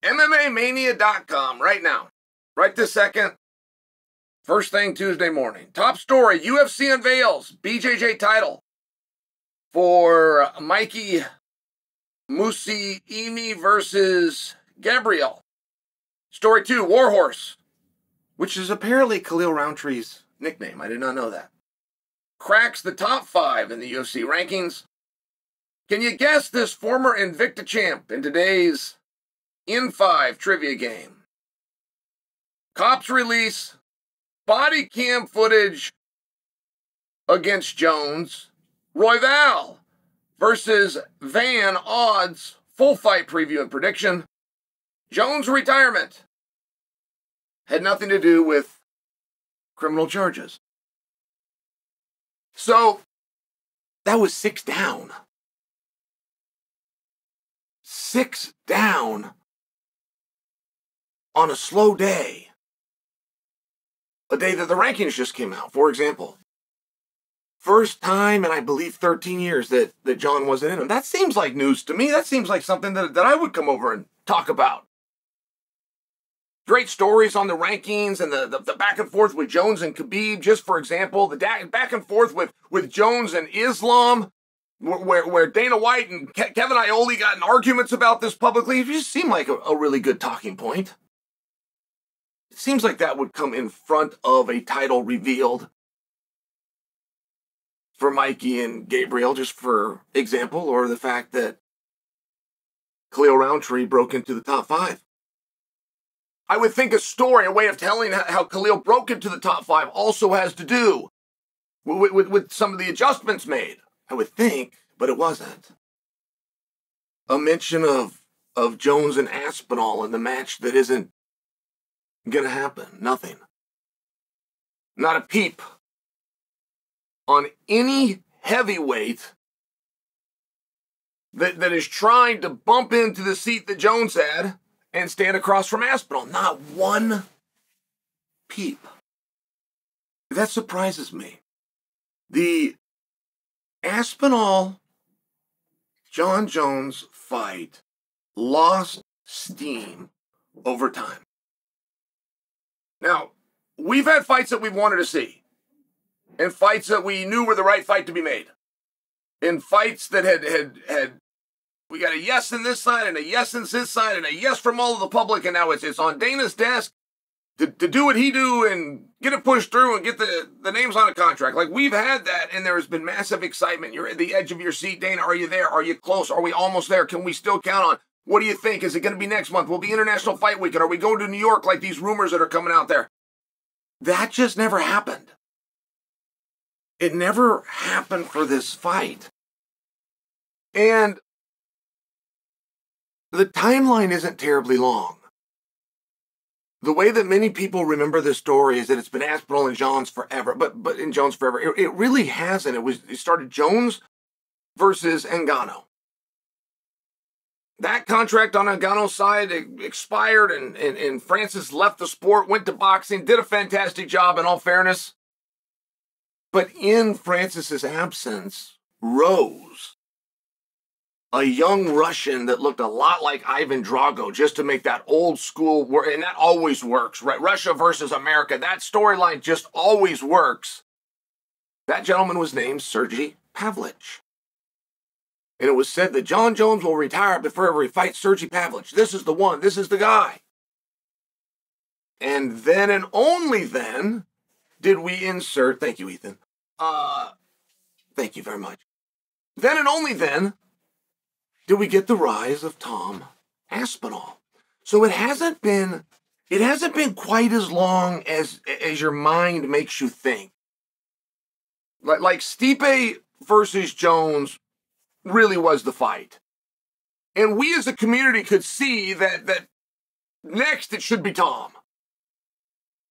MMAmania.com right now. Right this second. First thing Tuesday morning. Top story, UFC unveils BJJ title for Mikey Musiimi versus Gabriel. Story 2, Warhorse, which is apparently Khalil Rountree's nickname. I did not know that. Cracks the top 5 in the UFC rankings. Can you guess this former Invicta champ in today's In 5 trivia game? Cops release body cam footage against Jones. Royval versus Van odds. Full fight preview and prediction. Jones' retirement had nothing to do with criminal charges. So, that was 6 down. 6 down on a slow day. A day that the rankings just came out, for example. First time in, I believe, 13 years that Jon wasn't in them. That seems like news to me. That seems like something that I would come over and talk about. Great stories on the rankings and the back and forth with Jones and Khabib. Just for example, the back and forth with Jones and Islam, where Dana White and Kevin Iole got in arguments about this publicly. It just seemed like a really good talking point. It seems like that would come in front of a title revealed for Mikey and Gabriel, just for example, or the fact that Khalil Rountree broke into the top 5. I would think a story, a way of telling how Khalil broke into the top 5 also has to do with some of the adjustments made. I would think, but it wasn't. A mention of Jones and Aspinall in the match that isn't going to happen. Nothing. Not a peep on any heavyweight that is trying to bump into the seat that Jones had and stand across from Aspinall. Not one peep. That surprises me. The Aspinall-Jon Jones fight lost steam over time. Now, we've had fights that we've wanted to see, and fights that we knew were the right fight to be made, and fights that had we got a yes in this side, and a yes in this side, and a yes from all of the public, and now it's on Dana's desk to do what he do and get it pushed through and get the names on a contract. Like, we've had that, and there has been massive excitement. You're at the edge of your seat. Dana, are you there? Are you close? Are we almost there? Can we still count on? What do you think? Is it going to be next month? Will it be International Fight Weekend? Are we going to New York like these rumors that are coming out there? That just never happened. It never happened for this fight. And the timeline isn't terribly long. The way that many people remember this story is that it's been Aspinall and Jones forever, but in Jones forever. It really hasn't. It started Jones versus Ngannou. That contract on Ngannou's side expired, and Francis left the sport, went to boxing, did a fantastic job in all fairness. But in Francis's absence, Rose, a young Russian that looked a lot like Ivan Drago, just to make that old school work, and that always works, right? Russia versus America, that storyline just always works. That gentleman was named Sergey Pavlich. And it was said that Jon Jones will retire before he fights Sergey Pavlich. This is the one. This is the guy. And then and only then did we insert, thank you, Ethan. Thank you very much. Then and only then did we get the rise of Tom Aspinall. So it hasn't been quite as long as your mind makes you think. Like Stipe versus Jones really was the fight. And we as a community could see that next it should be Tom.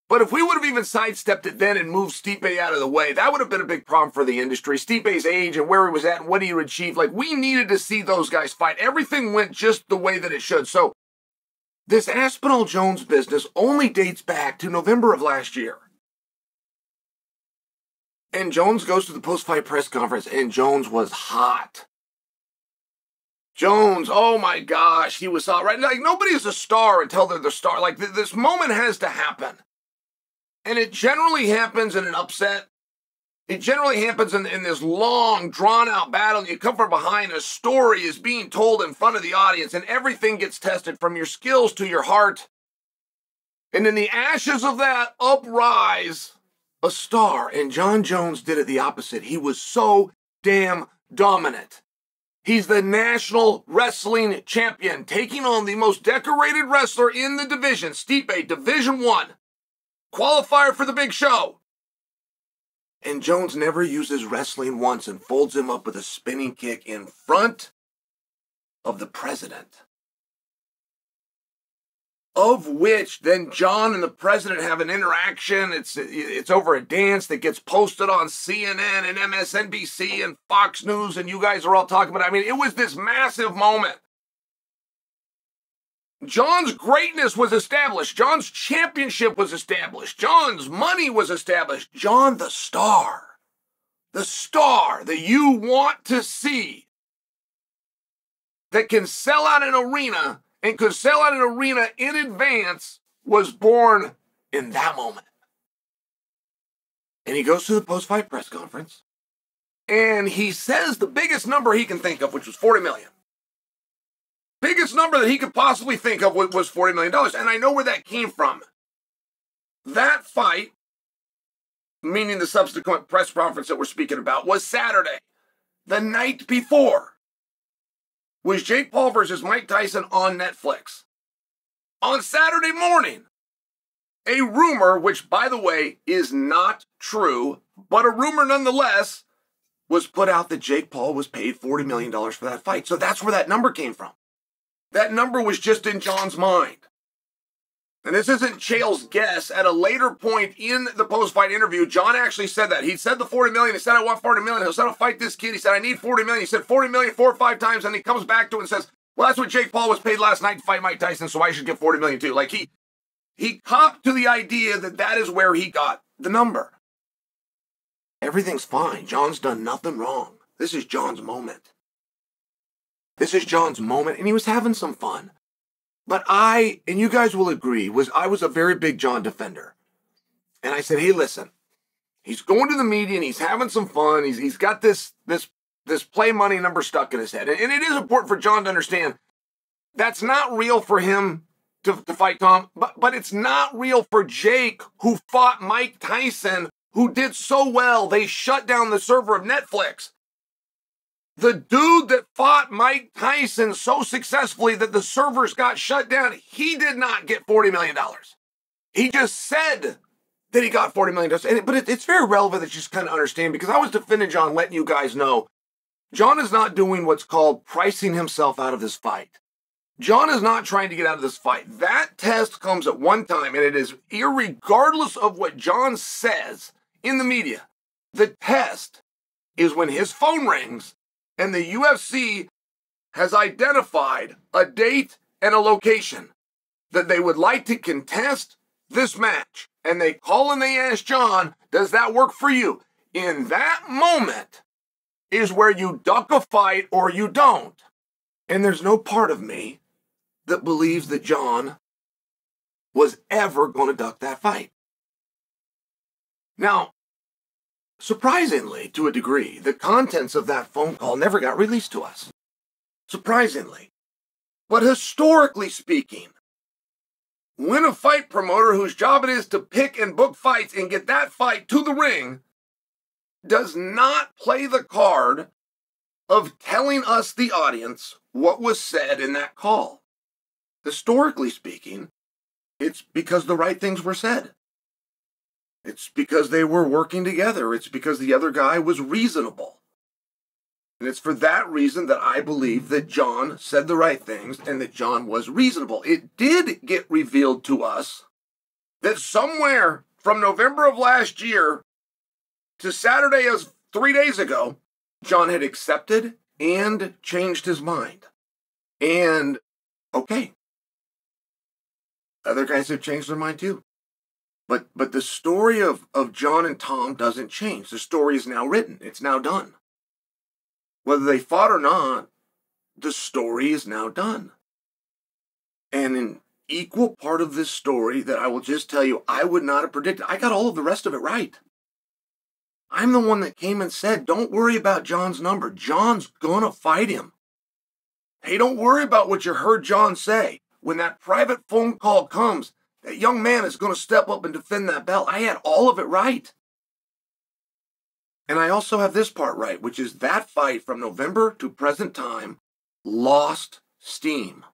But if we would have even sidestepped it then and moved Stipe out of the way, that would have been a big problem for the industry. Stipe's age and where he was at and what he would achieve. Like, we needed to see those guys fight. Everything went just the way that it should. So this Aspinall-Jones business only dates back to November of last year. And Jones goes to the post-fight press conference, and Jones was hot. Jones, oh my gosh, he was all right. Like, nobody's a star until they're the star. Like, this moment has to happen. And it generally happens in an upset. It generally happens in this long, drawn-out battle. You come from behind, a story is being told in front of the audience, and everything gets tested from your skills to your heart. And in the ashes of that, uprise a star. And Jon Jones did it the opposite. He was so damn dominant. He's the national wrestling champion, taking on the most decorated wrestler in the division, Stipe, Division I, qualifier for the big show. And Jones never uses wrestling once and folds him up with a spinning kick in front of the president. Of which then John and the president have an interaction. It's over a dance that gets posted on CNN and MSNBC and Fox News, and you guys are all talking about it. I mean, it was this massive moment. John's greatness was established. John's championship was established. John's money was established. John the star that you want to see, that can sell out an arena and could sell out an arena in advance, was born in that moment. And he goes to the post-fight press conference, and he says the biggest number he can think of, which was $40 million. Biggest number that he could possibly think of was $40 million. And I know where that came from. That fight, meaning the subsequent press conference that we're speaking about, was Saturday. The night before was Jake Paul versus Mike Tyson on Netflix. On Saturday morning, a rumor, which, by the way, is not true, but a rumor nonetheless, was put out that Jake Paul was paid $40 million for that fight. So that's where that number came from. That number was just in John's mind. And this isn't Chael's guess. At a later point in the post-fight interview, John actually said that. He said the $40 million. He said, I want $40 million. He said, I'll fight this kid. He said, I need $40 million. He said $40 million 4 or 5 times, and he comes back to it and says, well, that's what Jake Paul was paid last night to fight Mike Tyson, so I should get $40 million too. Like, he copped to the idea that that is where he got the number. Everything's fine. John's done nothing wrong. This is John's moment. This is John's moment, and he was having some fun. But and you guys will agree, I was a very big John defender. And I said, hey, listen, he's going to the media and he's having some fun. He's got this play money number stuck in his head. And it is important for John to understand that's not real for him to fight Tom, but it's not real for Jake, who fought Mike Tyson, who did so well, they shut down the server of Netflix. The dude that fought Mike Tyson so successfully that the servers got shut down, he did not get $40 million. He just said that he got $40 million. But it's very relevant that you just kind of understand, because I was defending John, letting you guys know, John is not doing what's called pricing himself out of this fight. John is not trying to get out of this fight. That test comes at one time, and it is irregardless of what John says in the media. The test is when his phone rings and the UFC has identified a date and a location that they would like to contest this match. And they call and they ask John, does that work for you? In that moment is where you duck a fight or you don't. And there's no part of me that believes that John was ever going to duck that fight. Now, surprisingly, to a degree, the contents of that phone call never got released to us. Surprisingly. But historically speaking, when a fight promoter whose job it is to pick and book fights and get that fight to the ring does not play the card of telling us, the audience, what was said in that call, historically speaking, it's because the right things were said. It's because they were working together. It's because the other guy was reasonable. And it's for that reason that I believe that John said the right things and that John was reasonable. It did get revealed to us that somewhere from November of last year to Saturday of 3 days ago, John had accepted and changed his mind. And, okay, other guys have changed their mind too. But the story of John and Tom doesn't change. The story is now written. It's now done. Whether they fought or not, the story is now done. And an equal part of this story that I will just tell you I would not have predicted. I got all of the rest of it right. I'm the one that came and said, don't worry about Jon's number. Jon's gonna fight him. Hey, don't worry about what you heard Jon say. When that private phone call comes, that young man is going to step up and defend that belt. I had all of it right. And I also have this part right, which is that fight from November to present time lost steam.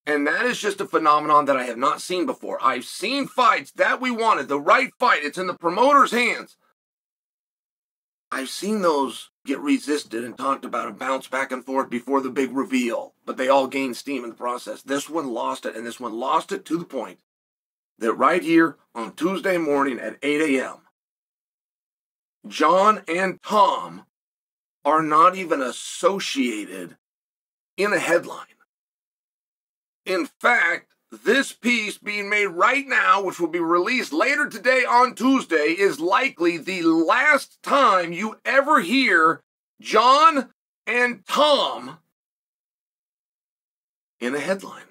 And that is just a phenomenon that I have not seen before. I've seen fights that we wanted, the right fight. It's in the promoter's hands. I've seen those get resisted and talked about and bounce back and forth before the big reveal, but they all gained steam in the process. This one lost it, and this one lost it to the point that right here on Tuesday morning at 8 a.m., Jon and Tom are not even associated in a headline. In fact, this piece being made right now, which will be released later today on Tuesday, is likely the last time you ever hear Jon and Tom in a headline.